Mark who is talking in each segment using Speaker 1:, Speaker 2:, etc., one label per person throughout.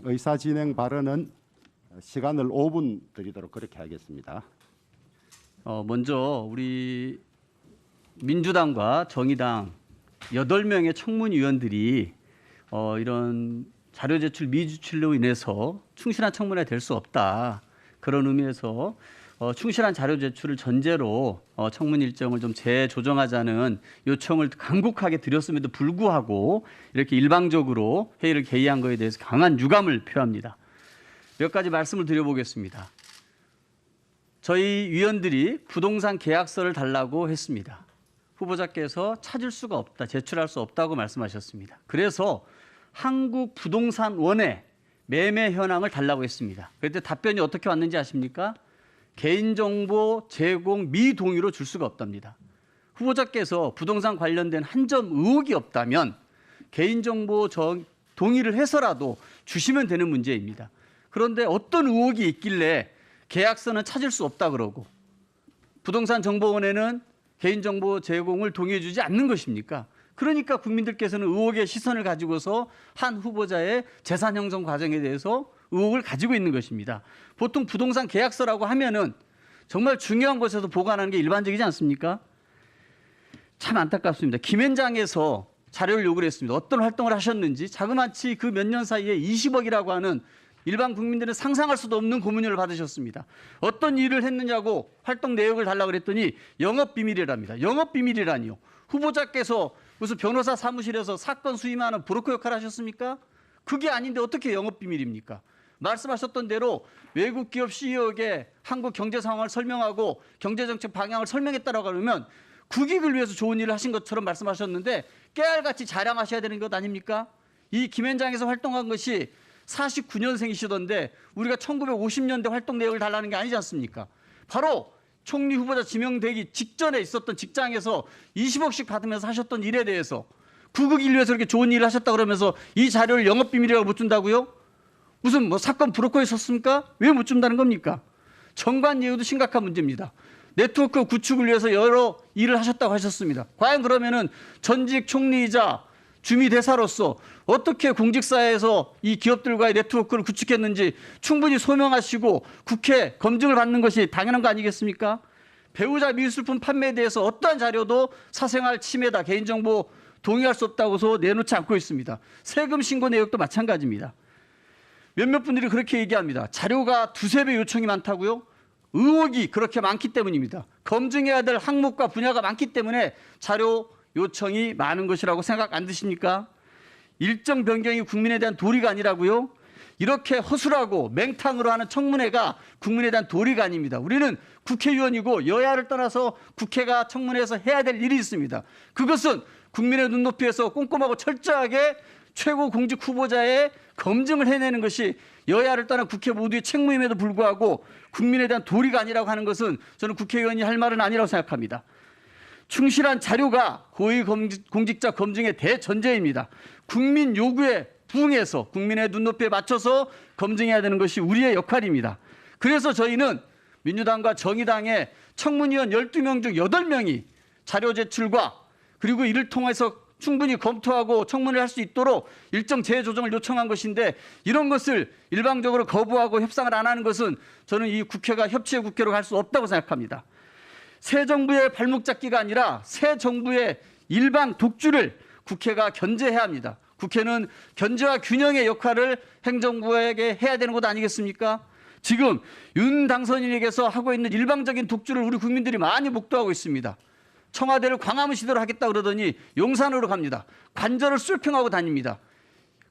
Speaker 1: 의사 진행 발언은 시간을 5분 드리도록 그렇게 하겠습니다.
Speaker 2: 먼저 우리 민주당과 정의당 8명의 청문위원들이 이런 자료 제출 미제출로 인해서 충실한 청문회 될 수 없다. 그런 의미에서 충실한 자료 제출을 전제로 청문 일정을 좀 재조정하자는 요청을 간곡하게 드렸음에도 불구하고 이렇게 일방적으로 회의를 개의한 것에 대해서 강한 유감을 표합니다. 몇 가지 말씀을 드려보겠습니다. 저희 위원들이 부동산 계약서를 달라고 했습니다. 후보자께서 찾을 수가 없다, 제출할 수 없다고 말씀하셨습니다. 그래서 한국부동산원에 매매 현황을 달라고 했습니다. 그때 답변이 어떻게 왔는지 아십니까? 개인정보 제공 미동의로 줄 수가 없답니다. 후보자께서 부동산 관련된 한 점 의혹이 없다면 개인정보 동의를 해서라도 주시면 되는 문제입니다. 그런데 어떤 의혹이 있길래 계약서는 찾을 수 없다 그러고 부동산 정보원에는 개인정보 제공을 동의해 주지 않는 것입니까? 그러니까 국민들께서는 의혹의 시선을 가지고서 한 후보자의 재산 형성 과정에 대해서 의혹을 가지고 있는 것입니다. 보통 부동산 계약서라고 하면은 정말 중요한 곳에서 보관하는 게 일반적이지 않습니까? 참 안타깝습니다. 김현장에서 자료를 요구를 했습니다. 어떤 활동을 하셨는지 자그마치 그 몇 년 사이에 20억이라고 하는 일반 국민들은 상상할 수도 없는 고문료를 받으셨습니다. 어떤 일을 했느냐고 활동 내역을 달라고 그랬더니 영업비밀이랍니다. 영업비밀이라니요. 후보자께서 무슨 변호사 사무실에서 사건 수임하는 브로커 역할을 하셨습니까? 그게 아닌데 어떻게 영업비밀입니까? 말씀하셨던 대로 외국 기업 CEO에게 한국 경제 상황을 설명하고 경제정책 방향을 설명했다라고 하면 국익을 위해서 좋은 일을 하신 것처럼 말씀하셨는데 깨알같이 자랑하셔야 되는 것 아닙니까? 이 김현장에서 활동한 것이 49년생이시던데 우리가 1950년대 활동 내역을 달라는 게 아니지 않습니까? 바로 총리 후보자 지명되기 직전에 있었던 직장에서 20억씩 받으면서 하셨던 일에 대해서 국익을 위해서 이렇게 좋은 일을 하셨다 그러면서 이 자료를 영업비밀이라고 못 준다고요? 무슨 뭐 사건 브로커에 섰습니까? 왜 못 준다는 겁니까? 정관 예우도 심각한 문제입니다. 네트워크 구축을 위해서 여러 일을 하셨다고 하셨습니다. 과연 그러면은 전직 총리이자 주미대사로서 어떻게 공직사회에서 이 기업들과의 네트워크를 구축했는지 충분히 소명하시고 국회 검증을 받는 것이 당연한 거 아니겠습니까? 배우자 미술품 판매에 대해서 어떠한 자료도 사생활 침해다, 개인정보 동의할 수 없다고서 내놓지 않고 있습니다. 세금 신고 내역도 마찬가지입니다. 몇몇 분들이 그렇게 얘기합니다. 자료가 두세 배 요청이 많다고요? 의혹이 그렇게 많기 때문입니다. 검증해야 될 항목과 분야가 많기 때문에 자료 요청이 많은 것이라고 생각 안 드십니까? 일정 변경이 국민에 대한 도리가 아니라고요? 이렇게 허술하고 맹탕으로 하는 청문회가 국민에 대한 도리가 아닙니다. 우리는 국회의원이고 여야를 떠나서 국회가 청문회에서 해야 될 일이 있습니다. 그것은 국민의 눈높이에서 꼼꼼하고 철저하게 최고 공직 후보자의 검증을 해내는 것이 여야를 떠나 국회 모두의 책무임에도 불구하고 국민에 대한 도리가 아니라고 하는 것은 저는 국회의원이 할 말은 아니라고 생각합니다. 충실한 자료가 고위공직자 검증의 대전제입니다. 국민 요구에 부응해서 국민의 눈높이에 맞춰서 검증해야 되는 것이 우리의 역할입니다. 그래서 저희는 민주당과 정의당의 청문위원 12명 중 8명이 자료 제출과 그리고 이를 통해서 충분히 검토하고 청문을 할 수 있도록 일정 재조정을 요청한 것인데 이런 것을 일방적으로 거부하고 협상을 안 하는 것은 저는 이 국회가 협치의 국회로 갈 수 없다고 생각합니다. 새 정부의 발목 잡기가 아니라 새 정부의 일방 독주를 국회가 견제해야 합니다. 국회는 견제와 균형의 역할을 행정부에게 해야 되는 것 아니겠습니까? 지금 윤 당선인에게서 하고 있는 일방적인 독주를 우리 국민들이 많이 목도하고 있습니다. 청와대를 광화문 시대로 하겠다 그러더니 용산으로 갑니다. 관절을 술평하고 다닙니다.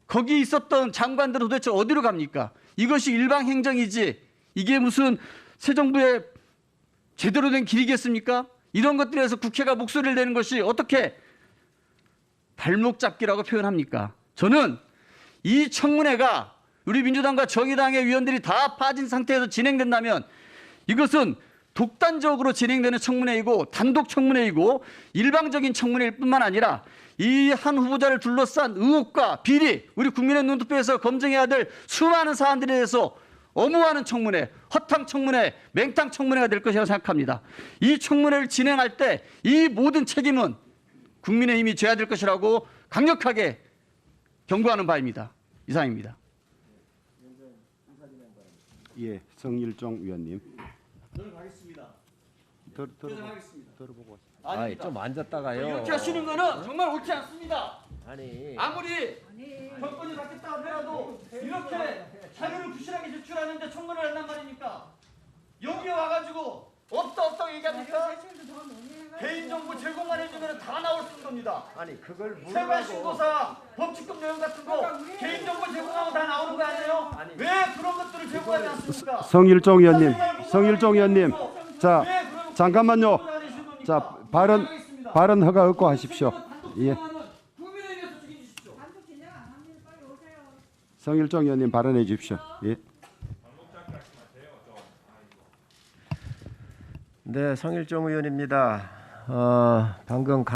Speaker 2: 거기 있었던 장관들은 도대체 어디로 갑니까? 이것이 일방 행정이지 이게 무슨 새 정부의 제대로 된 길이겠습니까? 이런 것들에서 국회가 목소리를 내는 것이 어떻게 발목 잡기라고 표현합니까? 저는 이 청문회가 우리 민주당과 정의당의 위원들이 다 빠진 상태에서 진행된다면 이것은 독단적으로 진행되는 청문회이고 단독 청문회이고 일방적인 청문회일 뿐만 아니라 이 한 후보자를 둘러싼 의혹과 비리, 우리 국민의 눈높이에서 검증해야 될 수많은 사안들에 대해서 엄호하는 청문회, 허탕 청문회, 맹탕 청문회가 될 것이라고 생각합니다. 이 청문회를 진행할 때 이 모든 책임은 국민의힘이 져야 될 것이라고 강력하게 경고하는 바입니다. 이상입니다.
Speaker 1: 예, 성일종 위원님.
Speaker 2: 들어가겠습니다.
Speaker 1: 들어보겠습니다. 들어보고.
Speaker 3: 아니 좀 앉았다가요.
Speaker 2: 이렇게 하시는 거는 정말 옳지 않습니다.
Speaker 3: 아니
Speaker 2: 아무리 정권이 바뀌었다 하더라도 이렇게 자료를 부실하게 제출하는데 청문을 한단 말입니까? 여기에 와가지고 없다고 얘기합니까? 개인정보 제공만 해주면 다 나올 수 있는 겁니다.
Speaker 3: 아니 그걸
Speaker 2: 세관 신고사, 법칙금 내용 같은 거 개인정보 제공하고 다 나오는 거 아니에요? 왜 그런 것들을 제공하지 않습니까?
Speaker 1: 성일종 위원님, 성일종 위원님. 자, 잠깐만요. 자, 발언 허가 얻고 하십시오. 예. 성일종 위원님 발언해 주십시오. 예.
Speaker 3: 네, 성일종 의원입니다. 방금